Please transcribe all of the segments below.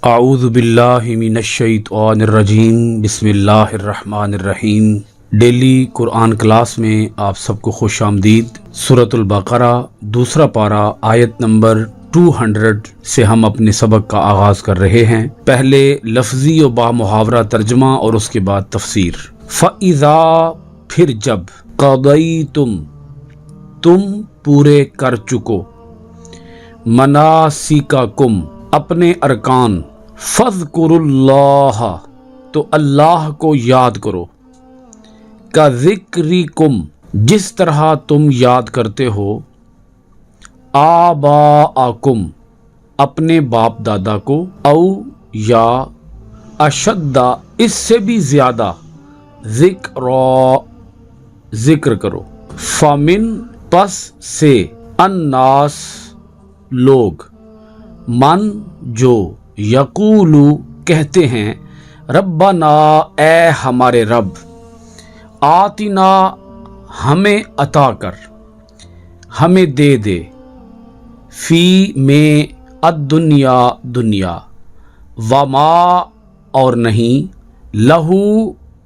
اعوذ باللہ من الشیطان الرجیم بسم اللہ الرحمن الرحیم۔ ڈیلی قرآن کلاس میں آپ سب کو خوش آمدید۔ سورۃ البقرہ دوسرا پارہ آیت نمبر 200 سے ہم اپنے سبق کا آغاز کر رہے ہیں۔ پہلے لفظی و با محاورہ ترجمہ اور اس کے بعد تفسیر۔ فَإِذَا پھر جب قَضَيْتُمْ تم پورے کر چکو مَنَاسِكَكُمْ اپنے ارکان فَاذْكُرُوا اللَّهَ تو اللہ کو یاد کرو كَذِكْرِكُمْ جس طرح تم یاد کرتے ہو آباءکم اپنے باپ دادا کو او یا اشد اس سے بھی زیادہ ذکر کرو فمن پس سے الناس لوگ من جو یقولو کہتے ہیں ربنا اے ہمارے رب آتنا ہمیں عطا کر ہمیں دے دے فی میں الدنیا دنیا وما اور نہیں لہو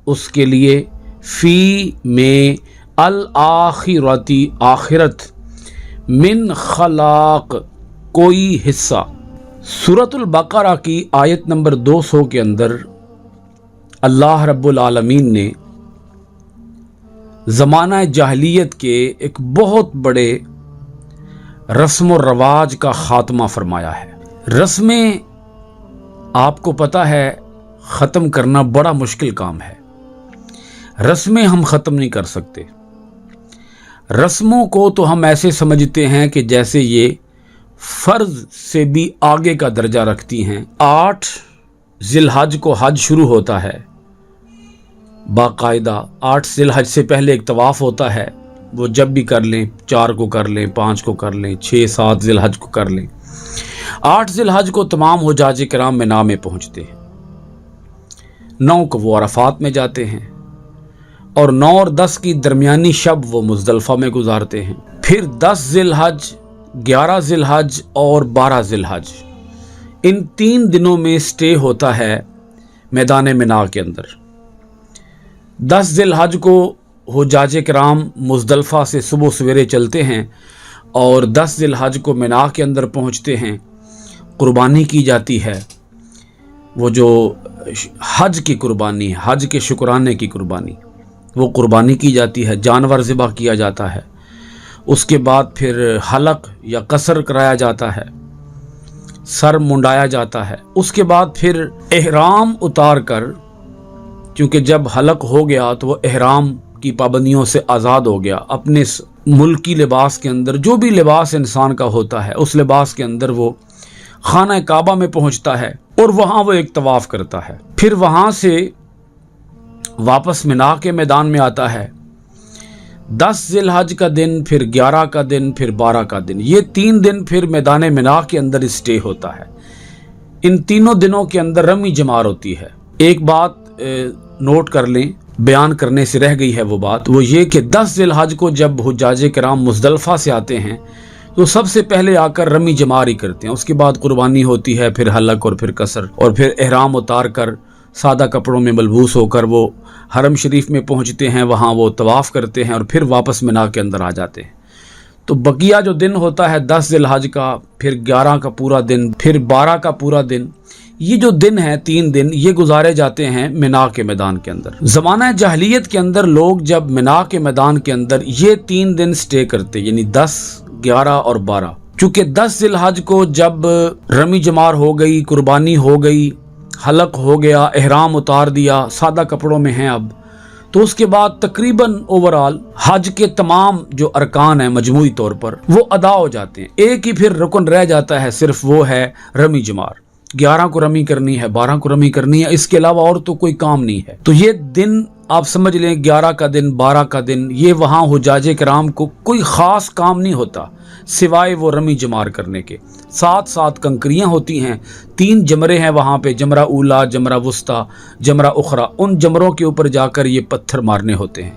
اس کے لیے فی میں الآخرتی آخرت من خلاق کوئی حصہ۔ سورۃ البقرہ کی آیت نمبر 200 کے اندر اللہ رب العالمین نے زمانہ جاہلیت کے ایک بہت بڑے رسم و رواج کا خاتمہ فرمایا ہے۔ رسمیں آپ کو پتہ ہے ختم کرنا بڑا مشکل کام ہے۔ رسمیں ہم ختم نہیں کر سکتے۔ رسموں کو تو ہم ایسے سمجھتے ہیں کہ جیسے یہ فرض سے بھی آگے کا درجہ رکھتی ہیں۔ 8 ذی الحج کو حج شروع ہوتا ہے باقاعدہ۔ 8 ذی الحج سے پہلے ایک طواف ہوتا ہے، وہ جب بھی کر لیں، 4 کو کر لیں، 5 کو کر لیں، 6 7 ذی الحج کو کر لیں۔ 8 ذی الحج کو تمام حجاج کرام منا میں پہنچتے ہیں۔ 9 کو وہ عرفات میں جاتے ہیں اور 9 اور 10 کی درمیانی شب وہ مزدلفہ میں گزارتے ہیں۔ پھر 10 ذی الحج، 11 ذی الحج اور 12 ذی الحج، ان 3 دنوں میں سٹے ہوتا ہے میدان منا کے اندر۔ 10 ذی الحج کو حجاج کرام مزدلفہ سے صبح سویرے چلتے ہیں اور 10 ذی الحج کو منا کے اندر پہنچتے ہیں۔ قربانی کی جاتی ہے، وہ جو حج کی قربانی، حج کے شکرانے کی قربانی، وہ قربانی کی جاتی ہے، جانور ذبح کیا جاتا ہے۔ اس کے بعد پھر حلق یا قصر کرایا جاتا ہے، سر منڈایا جاتا ہے۔ اس کے بعد پھر احرام اتار کر، کیونکہ جب حلق ہو گیا تو وہ احرام کی پابندیوں سے آزاد ہو گیا، اپنے ملکی لباس کے اندر جو بھی لباس انسان کا ہوتا ہے اس لباس کے اندر وہ خانہ کعبہ میں پہنچتا ہے اور وہاں وہ ایک طواف کرتا ہے۔ پھر وہاں سے واپس منا کے میدان میں آتا ہے۔ 10 ذی الحج کا دن، پھر 11 کا دن، پھر 12 کا دن، یہ 3 دن پھر میدان منا کے اندر اسٹے ہوتا ہے۔ ان تینوں دنوں کے اندر رمی جمار ہوتی ہے۔ ایک بات نوٹ کر لیں، بیان کرنے سے رہ گئی ہے وہ بات، وہ یہ کہ 10 ذی الحج کو جب حجاج کرام مزدلفہ سے آتے ہیں تو سب سے پہلے آ کر رمی جمار ہی کرتے ہیں۔ اس کے بعد قربانی ہوتی ہے، پھر حلق اور پھر قصر، اور پھر احرام اتار کر سادہ کپڑوں میں ملبوس ہو کر وہ حرم شریف میں پہنچتے ہیں، وہاں وہ طواف کرتے ہیں اور پھر واپس منا کے اندر آ جاتے ہیں۔ تو بقیہ جو دن ہوتا ہے 10 ذی الحج کا، پھر 11 کا پورا دن، پھر 12 کا پورا دن، یہ جو دن ہیں 3 دن یہ گزارے جاتے ہیں منا کے میدان کے اندر۔ زمانہ جاہلیت کے اندر لوگ جب منا کے میدان کے اندر یہ 3 دن سٹے کرتے، یعنی 10 11 اور 12، چونکہ 10 ذی الحج کو جب رمی جمار ہو گئی، قربانی ہو گئی، حلق ہو گیا، احرام اتار دیا، سادہ کپڑوں میں ہیں اب، تو اس کے بعد تقریباً اوورال حج کے تمام جو ارکان ہیں مجموعی طور پر وہ ادا ہو جاتے ہیں۔ ایک ہی پھر رکن رہ جاتا ہے، صرف وہ ہے رمی جمار۔ 11 کو رمی کرنی ہے، 12 کو رمی کرنی ہے، اس کے علاوہ اور تو کوئی کام نہیں ہے۔ تو یہ دن آپ سمجھ لیں، 11 کا دن، 12 کا دن، یہ وہاں حجاج کرام کو کوئی خاص کام نہیں ہوتا سوائے وہ رمی جمار کرنے کے۔ 7 کنکریاں ہوتی ہیں، 3 جمرے ہیں وہاں پہ، جمرہ اولا، جمرہ وسطیٰ، جمرہ اخرى، ان جمروں کے اوپر جا کر یہ پتھر مارنے ہوتے ہیں۔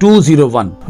201।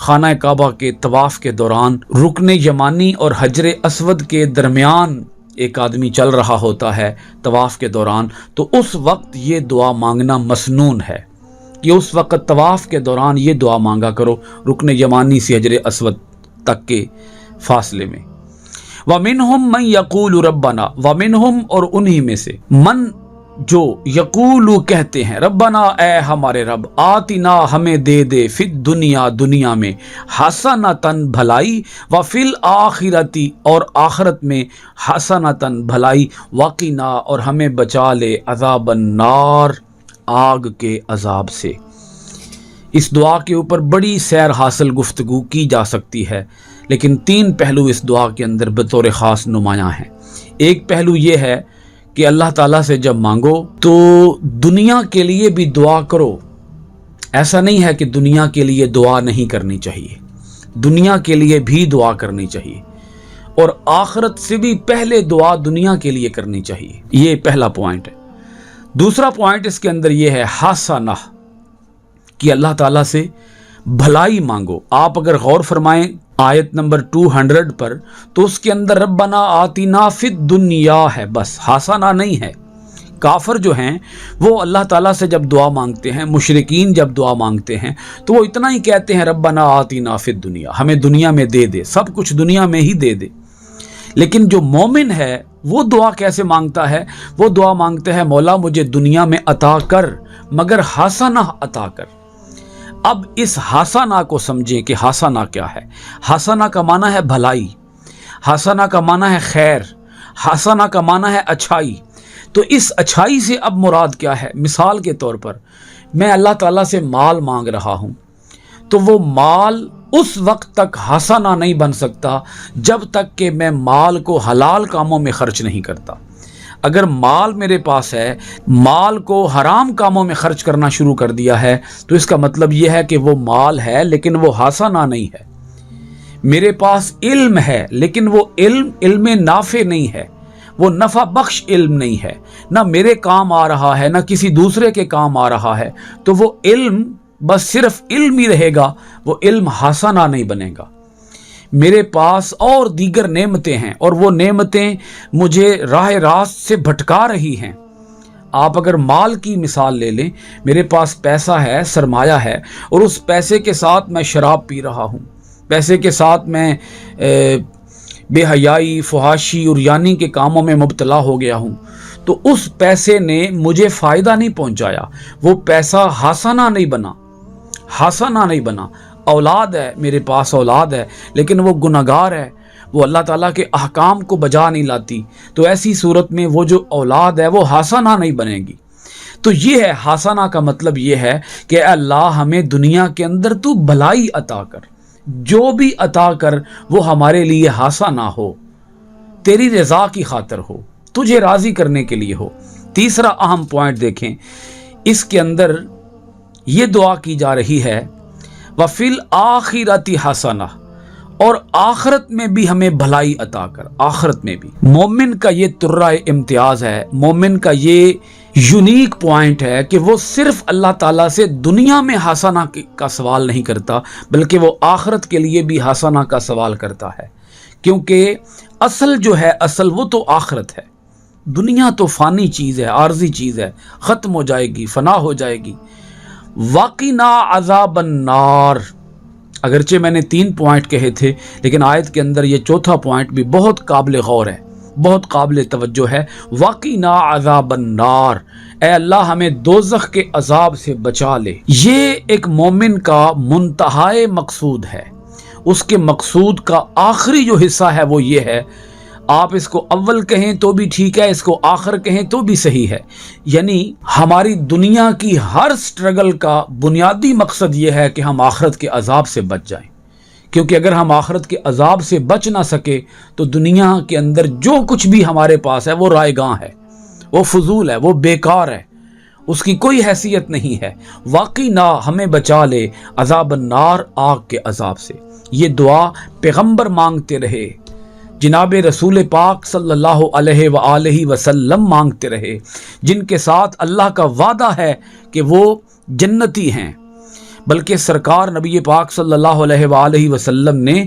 خانہ کعبہ کے طواف کے دوران رکن یمانی اور حجر اسود کے درمیان ایک آدمی چل رہا ہوتا ہے طواف کے دوران، تو اس وقت یہ دعا مانگنا مسنون ہے کہ اس وقت طواف کے دوران یہ دعا مانگا کرو رکن یمانی سے حجر اسود تک کے فاصلے میں۔ وَمِنْهُمْ مَنْ يَقُولُ رَبَّنَا، وَمِنْهُمْ اور انہی میں سے، من جو یقولو کہتے ہیں، ربنا اے ہمارے رب، آتنا ہمیں دے دے، فی الدنیا دنیا میں، حسنتن بھلائی، وفی الآخرتی اور آخرت میں، حسنتن بھلائی، وقنا اور ہمیں بچا لے، عذاب النار آگ کے عذاب سے۔ اس دعا کے اوپر بڑی سیر حاصل گفتگو کی جا سکتی ہے، لیکن 3 پہلو اس دعا کے اندر بطور خاص نمایاں ہیں۔ ایک پہلو یہ ہے کہ اللہ تعالیٰ سے جب مانگو تو دنیا کے لیے بھی دعا کرو۔ ایسا نہیں ہے کہ دنیا کے لیے دعا نہیں کرنی چاہیے، دنیا کے لیے بھی دعا کرنی چاہیے، اور آخرت سے بھی پہلے دعا دنیا کے لیے کرنی چاہیے۔ یہ پہلا پوائنٹ ہے۔ دوسرا پوائنٹ اس کے اندر یہ ہے حسنہ، کہ اللہ تعالیٰ سے بھلائی مانگو۔ آپ اگر غور فرمائیں آیت نمبر 200 پر، تو اس کے اندر ربنا آتینا فی الدنیا ہے، بس حسنہ نہیں ہے۔ کافر جو ہیں وہ اللہ تعالیٰ سے جب دعا مانگتے ہیں، مشرکین جب دعا مانگتے ہیں تو وہ اتنا ہی کہتے ہیں ربنا آتینا فی الدنیا، ہمیں دنیا میں دے دے، سب کچھ دنیا میں ہی دے دے۔ لیکن جو مومن ہے وہ دعا کیسے مانگتا ہے؟ وہ دعا مانگتا ہے مولا مجھے دنیا میں عطا کر، مگر حسنہ عطا کر۔ اب اس حسنہ کو سمجھیں کہ حسنہ کیا ہے۔ حسنہ کا معنی ہے بھلائی، حسنہ کا معنی ہے خیر، حسنہ کا معنی ہے اچھائی۔ تو اس اچھائی سے اب مراد کیا ہے؟ مثال کے طور پر میں اللہ تعالیٰ سے مال مانگ رہا ہوں، تو وہ مال اس وقت تک حسنہ نہیں بن سکتا جب تک کہ میں مال کو حلال کاموں میں خرچ نہیں کرتا۔ اگر مال میرے پاس ہے، مال کو حرام کاموں میں خرچ کرنا شروع کر دیا ہے، تو اس کا مطلب یہ ہے کہ وہ مال ہے لیکن وہ حسنہ نہیں ہے۔ میرے پاس علم ہے لیکن وہ علم نافع نہیں ہے، وہ نفع بخش علم نہیں ہے، نہ میرے کام آ رہا ہے نہ کسی دوسرے کے کام آ رہا ہے، تو وہ علم بس صرف علم ہی رہے گا، وہ علم حسنہ نہیں بنے گا۔ میرے پاس اور دیگر نعمتیں ہیں اور وہ نعمتیں مجھے راہ راست سے بھٹکا رہی ہیں۔ آپ اگر مال کی مثال لے لیں، میرے پاس پیسہ ہے، سرمایہ ہے، اور اس پیسے کے ساتھ میں شراب پی رہا ہوں، پیسے کے ساتھ میں بے حیائی، فحاشی اور یانی کے کاموں میں مبتلا ہو گیا ہوں، تو اس پیسے نے مجھے فائدہ نہیں پہنچایا، وہ پیسہ حسنہ نہیں بنا، حسنہ نہیں بنا۔ اولاد ہے، میرے پاس اولاد ہے لیکن وہ گناہگار ہے، وہ اللہ تعالیٰ کے احکام کو بجا نہیں لاتی، تو ایسی صورت میں وہ جو اولاد ہے وہ حسنہ نہیں بنے گی۔ تو یہ ہے حسنہ کا مطلب یہ ہے کہ اے اللہ ہمیں دنیا کے اندر تو بھلائی عطا کر، جو بھی عطا کر وہ ہمارے لیے حسنہ ہو، تیری رضا کی خاطر ہو، تجھے راضی کرنے کے لیے ہو۔ تیسرا اہم پوائنٹ دیکھیں، اس کے اندر یہ دعا کی جا رہی ہے وَفِي الْآخِرَةِ حَسَنَةٌ، اور آخرت میں بھی ہمیں بھلائی عطا کر۔ آخرت میں بھی مومن کا یہ ترہ امتیاز ہے، مومن کا یہ یونیک پوائنٹ ہے کہ وہ صرف اللہ تعالیٰ سے دنیا میں حسنہ کا سوال نہیں کرتا، بلکہ وہ آخرت کے لیے بھی حسنہ کا سوال کرتا ہے، کیونکہ اصل جو ہے، اصل وہ تو آخرت ہے۔ دنیا تو فانی چیز ہے، عارضی چیز ہے، ختم ہو جائے گی، فنا ہو جائے گی۔ وَقِنَا عَذَابَ النَّارِ، اگرچہ میں نے 3 پوائنٹ کہے تھے لیکن آیت کے اندر یہ چوتھا پوائنٹ بھی بہت قابل غور ہے، بہت قابل توجہ ہے۔ وَقِنَا عَذَابَ النَّارِ، اے اللہ ہمیں دوزخ کے عذاب سے بچا لے۔ یہ ایک مومن کا منتہائے مقصود ہے، اس کے مقصود کا آخری جو حصہ ہے وہ یہ ہے، آپ اس کو اول کہیں تو بھی ٹھیک ہے، اس کو آخر کہیں تو بھی صحیح ہے، یعنی ہماری دنیا کی ہر سٹرگل کا بنیادی مقصد یہ ہے کہ ہم آخرت کے عذاب سے بچ جائیں، کیونکہ اگر ہم آخرت کے عذاب سے بچ نہ سکے تو دنیا کے اندر جو کچھ بھی ہمارے پاس ہے وہ رائے گاں ہے، وہ فضول ہے، وہ بیکار ہے، اس کی کوئی حیثیت نہیں ہے۔ واقعی نہ ہمیں بچا لے عذاب النار، آگ کے عذاب سے۔ یہ دعا پیغمبر مانگتے رہے، جناب رسول پاک صلی اللہ علیہ وآلہ وسلم مانگتے رہے، جن کے ساتھ اللہ کا وعدہ ہے کہ وہ جنتی ہیں۔ بلکہ سرکار نبی پاک صلی اللہ علیہ وآلہ وسلم نے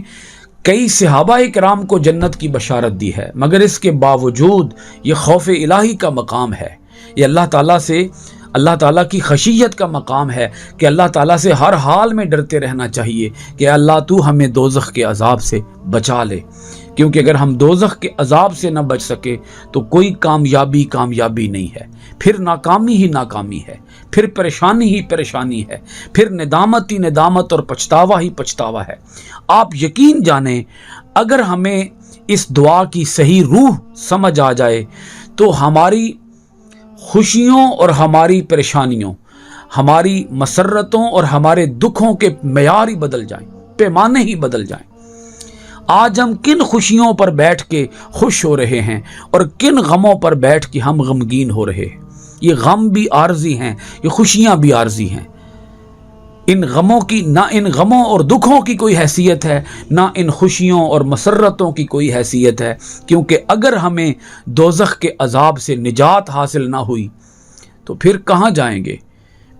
کئی صحابہ کرام کو جنت کی بشارت دی ہے، مگر اس کے باوجود یہ خوف الہی کا مقام ہے، یہ اللہ تعالیٰ کی خشیت کا مقام ہے کہ اللہ تعالیٰ سے ہر حال میں ڈرتے رہنا چاہیے کہ اللہ تو ہمیں دوزخ کے عذاب سے بچا لے، کیونکہ اگر ہم دوزخ کے عذاب سے نہ بچ سکے تو کوئی کامیابی نہیں ہے، پھر ناکامی ہی ناکامی ہے، پھر پریشانی ہی پریشانی ہے، پھر ندامت ہی ندامت اور پچھتاوا ہی پچھتاوا ہے۔ آپ یقین جانیں اگر ہمیں اس دعا کی صحیح روح سمجھ آ جائے تو ہماری خوشیوں اور ہماری پریشانیوں، ہماری مسرتوں اور ہمارے دکھوں کے معیار ہی بدل جائیں، پیمانے ہی بدل جائیں۔ آج ہم کن خوشیوں پر بیٹھ کے خوش ہو رہے ہیں اور کن غموں پر بیٹھ کے ہم غمگین ہو رہے ہیں۔ یہ غم بھی عارضی ہیں، یہ خوشیاں بھی عارضی ہیں۔ ان غموں اور دکھوں کی کوئی حیثیت ہے، نہ ان خوشیوں اور مسرتوں کی کوئی حیثیت ہے، کیونکہ اگر ہمیں دوزخ کے عذاب سے نجات حاصل نہ ہوئی تو پھر کہاں جائیں گے؟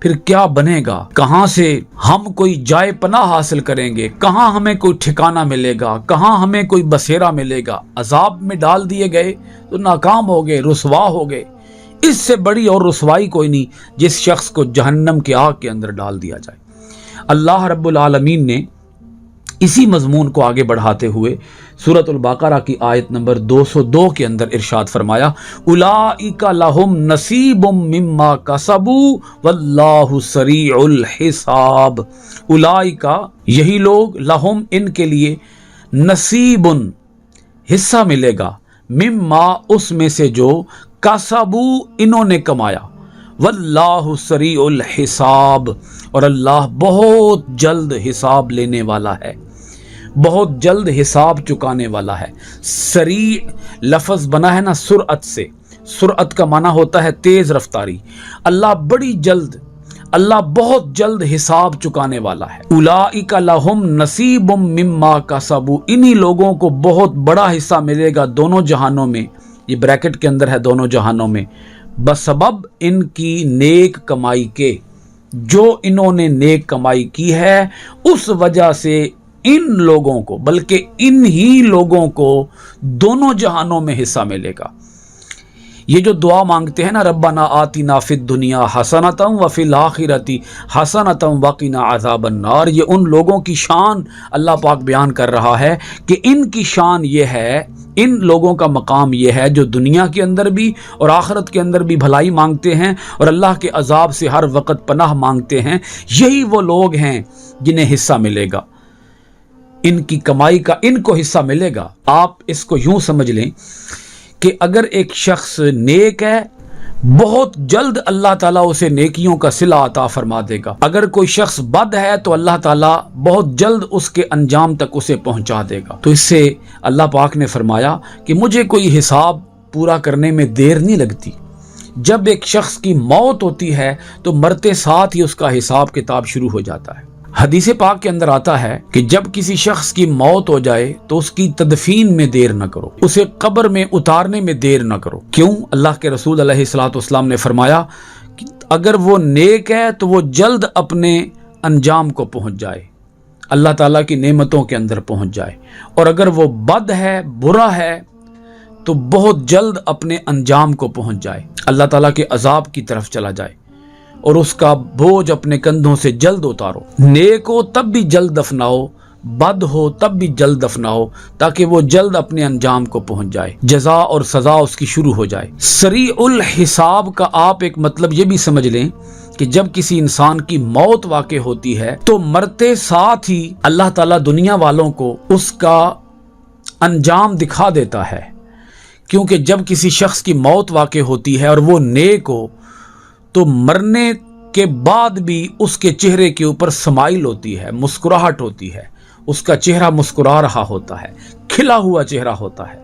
پھر کیا بنے گا؟ کہاں سے ہم کوئی جائے پناہ حاصل کریں گے؟ کہاں ہمیں کوئی ٹھکانہ ملے گا؟ کہاں ہمیں کوئی بسیرا ملے گا؟ عذاب میں ڈال دیے گئے تو ناکام ہو گئے، رسوا ہو گئے۔ اس سے بڑی اور رسوائی کوئی نہیں جس شخص کو جہنم کی آگ کے اندر ڈال دیا جائے۔ اللہ رب العالمین نے اسی مضمون کو آگے بڑھاتے ہوئے سورۃ البقرہ کی آیت نمبر 202 کے اندر ارشاد فرمایا، اولئک لہم نصیب مما کسبوا واللہ سریع الحساب۔ اولئک یہی لوگ، لہم ان کے لیے، نصیب حصہ ملے گا، مما اس میں سے جو، کسبوا انہوں نے کمایا، واللہ سریع الحساب اور اللہ بہت جلد حساب لینے والا ہے، بہت جلد حساب چکانے والا ہے۔ سریع لفظ بنا ہے نا سرعت سے، سرعت کا معنی ہوتا ہے تیز رفتاری۔ اللہ بہت جلد حساب چکانے والا ہے۔ اولئک لہم نصیب مما کسبوا، انہی لوگوں کو بہت بڑا حصہ ملے گا دونوں جہانوں میں، یہ بریکٹ کے اندر ہے، دونوں جہانوں میں، بسبب ان کی نیک کمائی کے، جو انہوں نے نیک کمائی کی ہے اس وجہ سے ان لوگوں کو، بلکہ ان ہی لوگوں کو دونوں جہانوں میں حصہ ملے گا۔ یہ جو دعا مانگتے ہیں نا، ربنا آتنا فی الدنیا حسنۃ وفی الآخرۃ حسنۃ وقنا عذاب النار، یہ ان لوگوں کی شان اللہ پاک بیان کر رہا ہے کہ ان کی شان یہ ہے، ان لوگوں کا مقام یہ ہے جو دنیا کے اندر بھی اور آخرت کے اندر بھی بھلائی مانگتے ہیں اور اللہ کے عذاب سے ہر وقت پناہ مانگتے ہیں۔ یہی وہ لوگ ہیں جنہیں حصہ ملے گا، ان کی کمائی کا ان کو حصہ ملے گا۔ آپ اس کو یوں سمجھ لیں کہ اگر ایک شخص نیک ہے، بہت جلد اللہ تعالیٰ اسے نیکیوں کا صلہ عطا فرما دے گا۔ اگر کوئی شخص بد ہے تو اللہ تعالیٰ بہت جلد اس کے انجام تک اسے پہنچا دے گا۔ تو اس سے اللہ پاک نے فرمایا کہ مجھے کوئی حساب پورا کرنے میں دیر نہیں لگتی۔ جب ایک شخص کی موت ہوتی ہے تو مرتے ساتھ ہی اس کا حساب کتاب شروع ہو جاتا ہے۔ حدیث پاک کے اندر آتا ہے کہ جب کسی شخص کی موت ہو جائے تو اس کی تدفین میں دیر نہ کرو، اسے قبر میں اتارنے میں دیر نہ کرو۔ کیوں؟ اللہ کے رسول علیہ الصلوۃ والسلام نے فرمایا کہ اگر وہ نیک ہے تو وہ جلد اپنے انجام کو پہنچ جائے، اللہ تعالیٰ کی نعمتوں کے اندر پہنچ جائے، اور اگر وہ بد ہے، برا ہے، تو بہت جلد اپنے انجام کو پہنچ جائے، اللہ تعالیٰ کے عذاب کی طرف چلا جائے اور اس کا بوجھ اپنے کندھوں سے جلد اتارو۔ نیک ہو تب بھی جلد دفناؤ، بد ہو تب بھی جلد دفناؤ، تاکہ وہ جلد اپنے انجام کو پہنچ جائے، جزا اور سزا اس کی شروع ہو جائے۔ سریع الحساب کا آپ ایک مطلب یہ بھی سمجھ لیں کہ جب کسی انسان کی موت واقع ہوتی ہے تو مرتے ساتھ ہی اللہ تعالیٰ دنیا والوں کو اس کا انجام دکھا دیتا ہے، کیونکہ جب کسی شخص کی موت واقع ہوتی ہے اور وہ نیک ہو تو مرنے کے بعد بھی اس کے چہرے کے اوپر سمائل ہوتی ہے، مسکراہٹ ہوتی ہے، اس کا چہرہ مسکرا رہا ہوتا ہے، کھلا ہوا چہرہ ہوتا ہے۔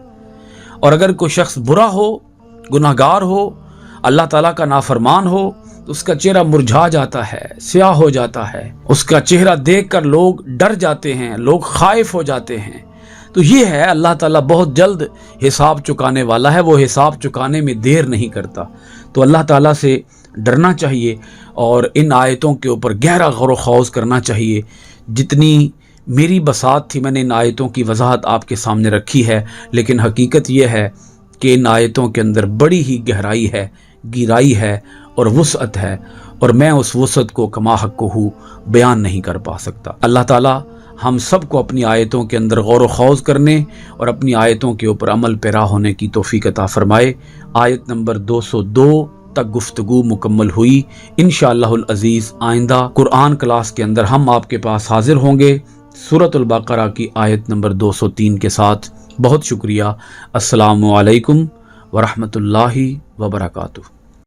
اور اگر کوئی شخص برا ہو، گناہگار ہو، اللہ تعالیٰ کا نافرمان ہو تو اس کا چہرہ مرجھا جاتا ہے، سیاہ ہو جاتا ہے، اس کا چہرہ دیکھ کر لوگ ڈر جاتے ہیں، لوگ خائف ہو جاتے ہیں۔ تو یہ ہے اللہ تعالیٰ بہت جلد حساب چکانے والا ہے، وہ حساب چکانے میں دیر نہیں کرتا۔ تو اللہ تعالیٰ سے ڈرنا چاہیے اور ان آیتوں کے اوپر گہرا غور و خوض کرنا چاہیے۔ جتنی میری بساط تھی میں نے ان آیتوں کی وضاحت آپ کے سامنے رکھی ہے، لیکن حقیقت یہ ہے کہ ان آیتوں کے اندر بڑی ہی گہرائی ہے، گہرائی ہے اور وسعت ہے، اور میں اس وسعت کو کما حق ہوں بیان نہیں کر پا سکتا۔ اللہ تعالیٰ ہم سب کو اپنی آیتوں کے اندر غور و خوض کرنے اور اپنی آیتوں کے اوپر عمل پیرا ہونے کی توفیق عطا فرمائے۔ آیت نمبر 202 تک گفتگو مکمل ہوئی۔ انشاءاللہ العزیز آئندہ قرآن کلاس کے اندر ہم آپ کے پاس حاضر ہوں گے سورۃ البقرہ کی آیت نمبر 203 کے ساتھ۔ بہت شکریہ۔ السلام علیکم ورحمۃ اللہ وبرکاتہ۔